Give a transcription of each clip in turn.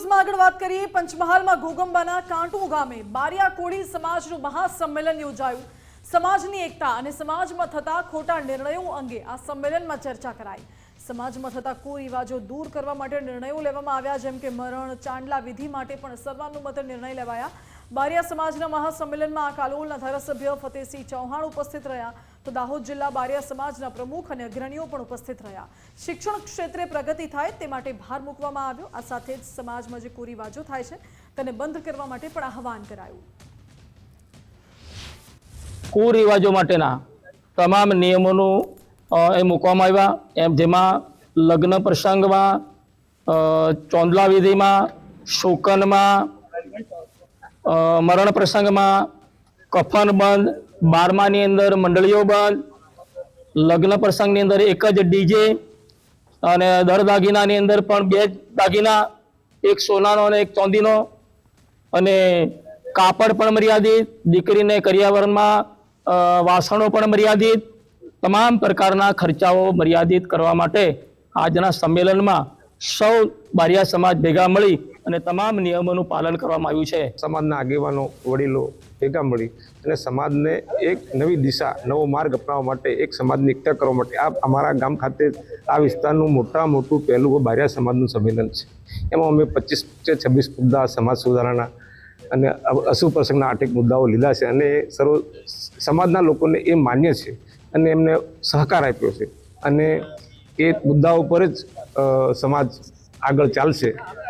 સમાચારમાં આગળ વાત કરીએ। પંચમહાલમાં ઘોગંબાના કાંટુ ગામે બારિયા કોળી સમાજનું મહાસંમેલન યોજાયું। સમાજની એકતા અને સમાજમાં થતા ખોટા નિર્ણયો અંગે આ સંમેલનમાં ચર્ચા કરાઈ। સમાજમાં થતા કુરિવાજો દૂર કરવા માટે નિર્ણયો લેવામાં આવ્યા, જેમ કે મરણ ચાંદલા વિધિ માટે પણ સર્વાનુમતે નિર્ણય લેવાયા। બારિયા સમાજના મહાસંમેલનમાં કાલોલના ધારાસભ્ય ફતેહસિંહ ચૌહાણ ઉપસ્થિત રહ્યા, તો દાહોદ જિલ્લા બારિયા સમાજના પ્રમુખ અને અગ્રણીઓ પણ ઉપસ્થિત રહ્યા। શિક્ષણ ક્ષેત્રે પ્રગતિ થાય તે માટે ભાર મૂકવામાં આવ્યો। આ સાથે જ સમાજમાં જે કુરિવાજો થાય છે તેને બંધ કરવા માટે પણ આહવાન કરાયું। કુરિવાજો માટેના તમામ નિયમોનું એ મૂકવામાં આવ્યા, એમ જેમાં લગ્ન પ્રસંગમાં, ચોંદલા વિધિમાં, શોકનમાં, મરણ પ્રસંગમાં કફન બંધ, 12માની અંદર મંડળીઓ બંધ, લગ્ન પ્રસંગની અંદર એક જ ડીજે અને દર દાગીનાની અંદર પણ 2 દાગીના, એક સોનાનો અને એક ચાંદીનો, અને કાપડ પણ મર્યાદિત, દીકરીને કરિયાવરમાં વાસણો પણ મર્યાદિત, તમામ પ્રકારના ખર્ચાઓ મર્યાદિત કરવા માટે આજના સંમેલનમાં સૌ બારિયા સમાજ ભેગા મળી અને તમામ નિયમોનું પાલન કરવામાં આવ્યું છે। સમાજના આગેવાનો વડીલો ભેગા મળી અને સમાજને એક નવી દિશા, નવો માર્ગ અપનાવવા માટે, એક સમાજની એકતા કરવા માટે આ અમારા ગામ ખાતે આ વિસ્તારનું મોટું પહેલું બારિયા સમાજનું સંમેલન છે। એમાં અમે 25-26 મુદ્દા સમાજ સુધારણા અને અશુભ પ્રસંગના 8 મુદ્દાઓ લીધા છે અને સર્વ સમાજના લોકોને એ માન્ય છે અને એમને સહકાર આપ્યો છે અને એ મુદ્દાઓ પર જ સમાજ આગળ ચાલશે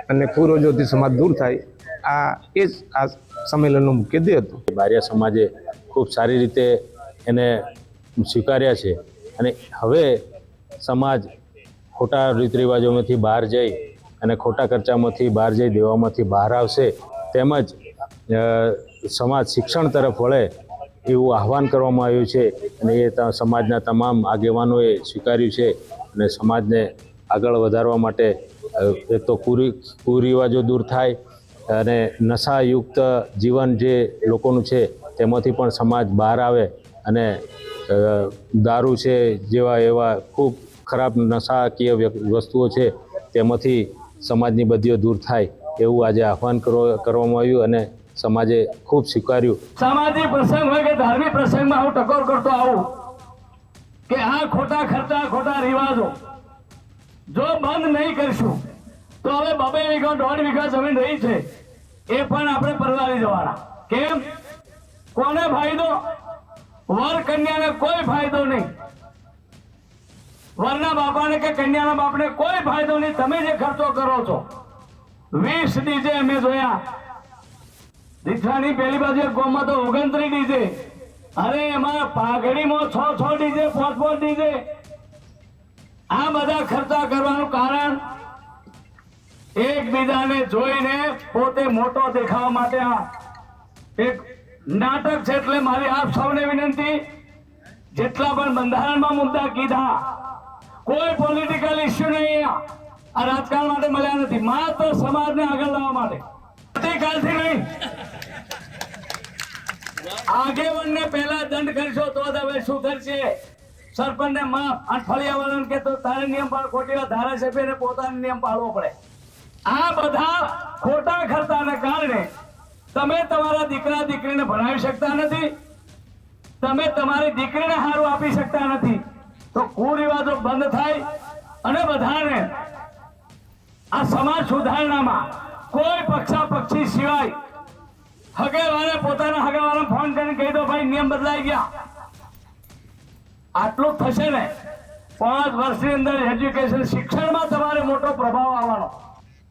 અને કુરિવાજોથી સમાજ દૂર થાય, એ જ આ સંમેલનનો મુખ્ય ધ્યેય હતો। બારિયા સમાજે ખૂબ સારી રીતે એને સ્વીકાર્યા છે અને હવે સમાજ ખોટા રીત રિવાજોમાંથી બહાર જઈ અને ખોટા ખર્ચામાંથી બહાર જઈ દેવામાંથી બહાર આવશે, તેમજ સમાજ શિક્ષણ તરફ વળે એવું આહવાન કરવામાં આવ્યું છે અને એ સમાજના તમામ આગેવાનોએ સ્વીકાર્યું છે અને સમાજને આગળ વધારવા માટે એક તો કુરિવાજો દૂર થાય અને નશાયુક્ત જીવન જે લોકોનું છે તેમાંથી પણ સમાજ બહાર આવે અને દારૂ છે જેવા એવા ખૂબ ખરાબ નશાકીય વસ્તુઓ છે તેમાંથી સમાજની બદીઓ દૂર થાય એવું આજે આહવાન કરવામાં આવ્યું અને સમાજે ખૂબ સ્વીકાર્યું। સામાજિક પ્રસંગ હોય કે ધાર્મિક પ્રસંગમાં હું ટકોર કરતો આવું કે આ ખોટા ખર્ચા, ખોટા રિવાજો જો બંધ નહીં કરશું તો હવે 2 વીઘા 1.5 વીઘા જમીન રહી છે એ પણ આપણે પરવારી જવાના। કેમ? કોને ફાયદો? વર કન્યાને કોઈ ફાયદો નહીં, વરના બાપાને કે કન્યાના બાપને કોઈ ફાયદો નહીં। તમે જે ખર્ચો કરો છો, 20 ડીજે અમે જોયા, દીઠાની પેલી બાજુ ગામમાં તો 29 ડીજે, અરે એમાં પાઘડીમાં 6 ડીજે, 5 ડીજે। આ બધા ખર્ચા કરવાનું કારણ એકબીજાને જોઈને પોતે મોટો દેખાવા માટે આ એક નાટક છે। એટલે મારી આપ સૌને વિનંતી, જેટલા પણ બંધારણમાં મુદ્દા કીધા, કોઈ પોલિટિકલ ઇસ્યુ નહીં, આ રાજકારણ માટે મળ્યા નથી, માત્ર સમાજને આગળ લાવવા માટે। આવતીકાલથી નહીં, આગેવાનને પહેલા દંડ કરશો તો હવે શું કરશે? સરપંચને માફ, અને ફળિયાવાળાને કે તો તારે નિયમ પાળ, ખોટી ધારાસભ્યને પોતાનો નિયમ પાળવો પડે। આ બધા ખોટા ખર્ચાને કારણે તમે તમારા દીકરા દીકરીને ભણાવી શકતા નથી, તમે તમારી દીકરીને હારું આપી શકતા નથી, તો કુરિવાજો બંધ થાય અને બધાને આ સમાજ સુધારણામાં કોઈ પક્ષી સિવાય હગેવાળે પોતાના હગેવાળાને ફોન કરીને કહી દો, ભાઈ નિયમ બદલાઈ ગયા। આટલું થશે ને 5 વર્ષની અંદર એજ્યુકેશન, શિક્ષણમાં તમારે મોટો પ્રભાવ આવવાનો।